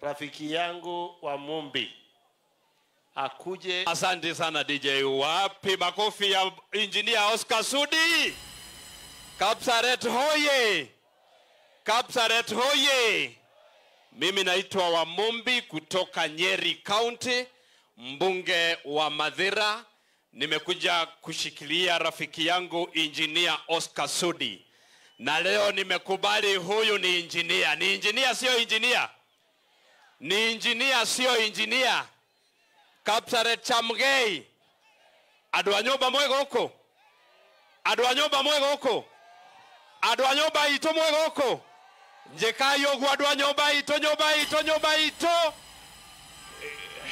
rafiki yangu wa Mumbi akuje. Asante sana DJ. Wapi makofi ya Engineer Oscar Sudi? Kapsaret hoye! Kapsaret hoye! Mimi naitwa wa Mumbi kutoka Nyeri County, mbunge wa Mathira. Nimekuja kushikilia rafiki yangu Engineer Oscar Sudi. Na leo nimekubali huyu ni engineer. Ni engineer sio engineer? Ni engineer sio engineer? Kapsaret Chamgei. Adwanyoba mwego huko. Adwanyoba mwego huko. Adwanyoba ito mwego huko. Njekayo guadwanyoba ito nyoba ito.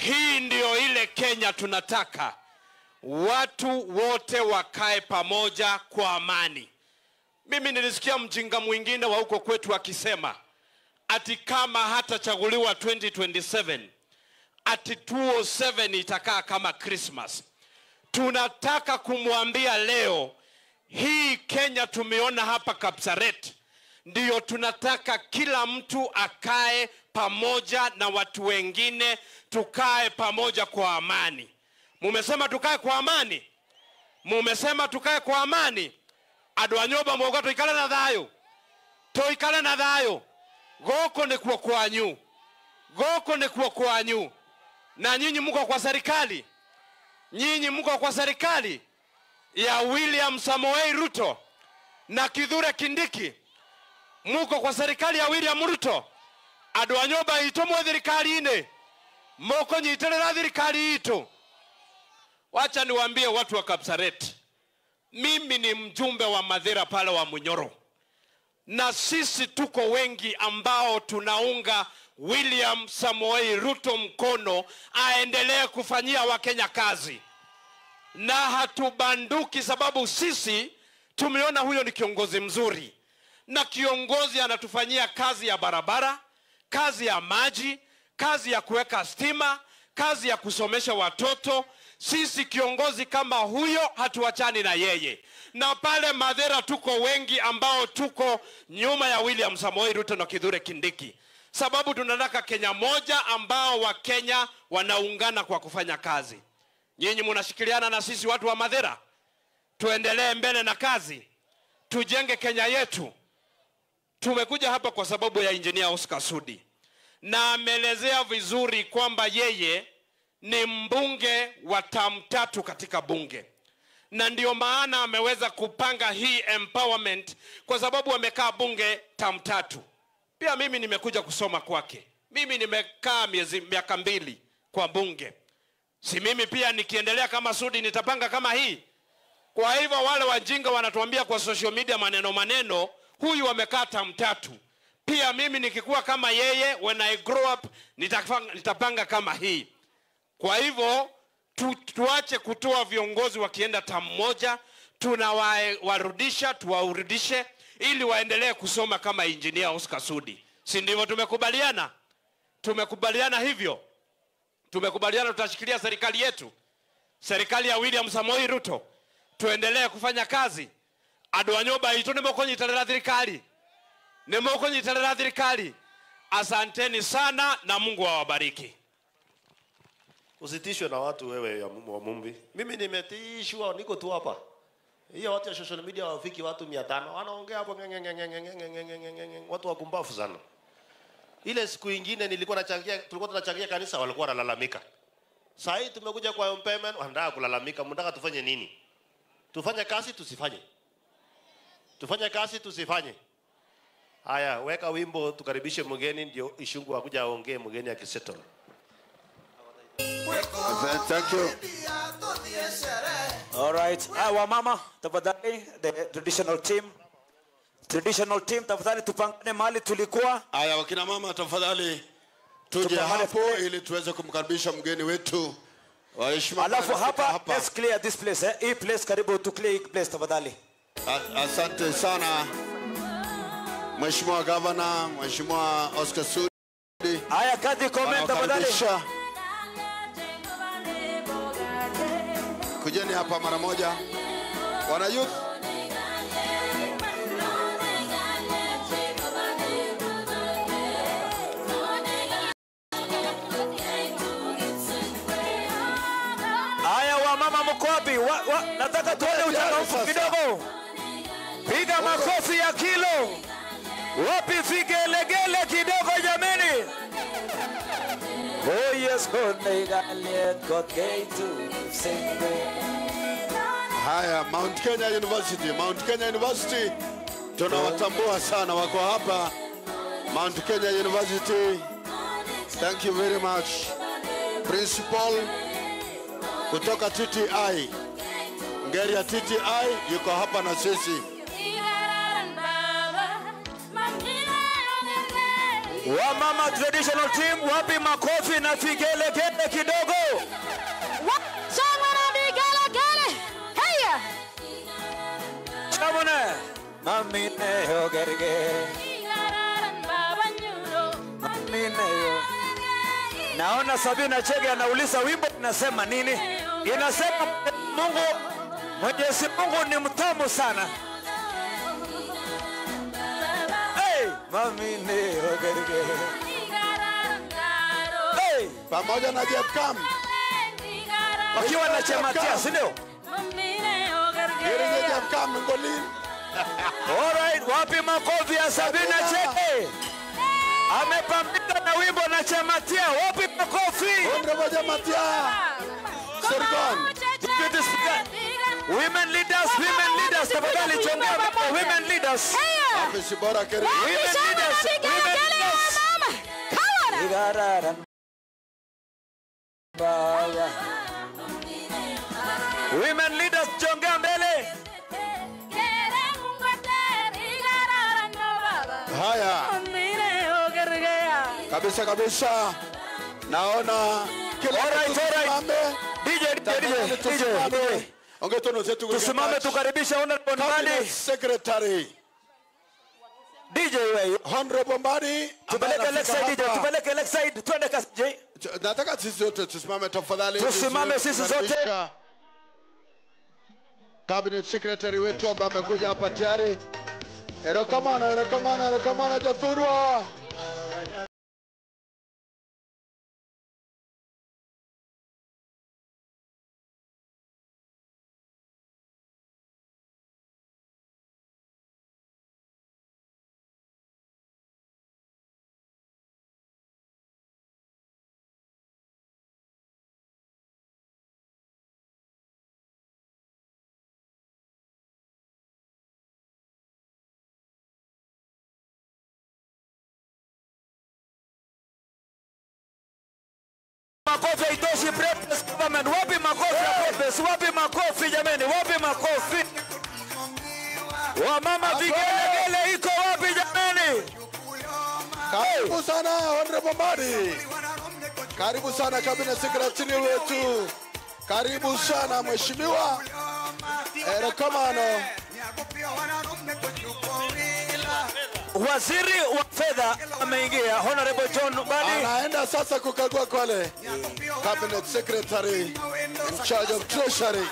Hii ndio ile Kenya tunataka. Watu wote wakae pamoja kwa amani. Mimi nilisikia mjinga mwingine wa huko kwetu akisema ati kama hata chaguliwa 2027 ati 2007 itakaa kama Christmas. Tunataka kumwambia leo hii Kenya tumeona hapa Kapsaret ndiyo tunataka kila mtu akae pamoja na watu wengine, tukae pamoja kwa amani. Mumesema tukae kwa amani? Mumesema tukae kwa amani? Adwanyoba mwoga toikale na thayo. Toikale na thayo. Goko ni kuwa kwanyu. Goko ni kuwa kwanyu. Na nyinyi mko kwa serikali. Nyinyi mko kwa serikali ya William Samoei Ruto na Kithure Kindiki. Mko kwa serikali ya William Ruto. Adwanyoba ito mwa thirikari ine. Moko nyiterera thirikari ito. Wacha niwaambie watu wa Kapsaret. Mimi ni mjumbe wa Mathira pale wa Munyoro. Na sisi tuko wengi ambao tunaunga William Samoei Ruto mkono aendelee kufanyia Wakenya kazi. Na hatubanduki sababu sisi tumeona huyo ni kiongozi mzuri. Na kiongozi anatufanyia kazi ya barabara, kazi ya maji, kazi ya kuweka stima, kazi ya kusomesha watoto. Sisi kiongozi kama huyo hatuachani na yeye. Na pale Mathira tuko wengi ambao tuko nyuma ya William Samoei Ruto na Kithure Kindiki. Sababu tunataka Kenya moja ambao wa Kenya wanaungana kwa kufanya kazi. Nyinyi mnashikiliana na sisi watu wa Mathira. Tuendelee mbele na kazi. Tujenge Kenya yetu. Tumekuja hapa kwa sababu ya Engineer Oscar Sudi. Na ameelezea vizuri kwamba yeye ni mbunge wa term 3 katika bunge. Na ndio maana ameweza kupanga hii empowerment kwa sababu amekaa bunge term 3. Pia mimi nimekuja kusoma kwake. Mimi nimekaa miaka 2 kwa bunge. Si mimi pia nikiendelea kama Sudi nitapanga kama hii? Kwa hivyo wale wajinga wanatuambia kwa social media maneno, huyu amekaa term 3. Pia mimi nikikuwa kama yeye, when I grow up nitapanga kama hii. Kwa hivyo tuache kutoa viongozi wakienda term moja, tunawarudisha, tuwaurudishe ili waendelee kusoma kama Engineer Oscar Sudi. Si ndivyo tumekubaliana? Tumekubaliana hivyo. Tumekubaliana tutashikilia serikali yetu. Serikali ya William Samoei Ruto. Tuendelee kufanya kazi. Adwanyoba ito nimoko nyitarera thirikari. Nimoko nyitarera thirikari. Asanteni sana na Mungu awabariki. Usitishwe na watu wewe ya wa Mumbi. Mimi nimetishwa, niko tu hapa. Hiyo watu ya social media wafiki watu 500. Wanaongea hapo watu wakumbafu sana. Ile siku nyingine tulikuwa tunachangia kanisa walikuwa wanalalamika. Sasa hii tumekuja kwa empowerment wanataka kulalamika. Mnataka tufanye nini? Tufanye kazi tusifanye? Tufanye kazi tusifanye? Haya, weka wimbo tukaribishe mgeni ndio Ishungu akuja aongee mgeni akisettle. Thank you. All right. Wa mama, tafadhali, the traditional team, tafadhali tupangane mahali tulikuwa. Aya, wakina mama tafadhali tuje hapo ili tuweze kumkaribisha mgeni wetu. Waheshimiwa. Alafu hapa, let's clear this place. Hii place karibu to clear place tafadhali. Asante sana. Mheshimiwa Governor, Mheshimiwa Oscar Sudi. Aya, kadi comment tafadhali. Kujeni hapa mara moja. Wana youth wako wapi? Nataka tuone uchangamfu kidogo. Piga makofi ya kilo. Wapi vigelegele kidogo jameni? Oh yes, God gave to sing. Haya, Mount Kenya University tunawatambua sana, wako hapa Mount Kenya University. Thank you very much. Principal kutoka TTI, ngeri ya TTI yuko hapa na sisi. Wa mama traditional team, wapi makofi na vigelegele kidogo? Chamone mami neho gerge mami neho. Naona Sabina Chege anauliza wimbo inasema nini? Inasema Mwenyezi Mungu ni mtamu sana. Hey, mami neho gerge. Hey, Pamoja na Jeff Kam wakiwa na chamatia, si ndio? Jeff Kam ngolini. Alright, wapi makofi ya Sabina Chege? Amepambika na wimbo na chamatia. Wapi makofi? Honorable Chamatia. Serikon. Deputy Speaker. Women leaders, tafadhali chongea women leaders. Afisi bora keri. Women leaders. Women leaders chongea mbele. Haya. Kabisa. Naona kila Alright. DJ. Ongetono zetu Tusimame tukaribisha Honorable Mbadi. Secretary. DJ wewe. Honorable Mbadi. Tupeleke left side. Twende kasi J. Nataka sisi zote tusimame tafadhali. Tusimame sisi zote. Cabinet Secretary wetu ambaye amekuja hapa tayari. Erokamana Jathurwa. Makofi haitoshi, Breakfast Government. Wapi makofi ya Breakfast? Wapi makofi jameni? Wapi makofi? Wamama vigelegele iko wapi jameni? Karibu sana Honorable Mbadi. Karibu sana Cabinet Secretary wetu. Karibu sana Mheshimiwa Erokamano. Waziri wa fedha ameingia, Honorable John Mbadi. Anaenda sasa kukagua kwale. Cabinet Secretary in charge of Treasury.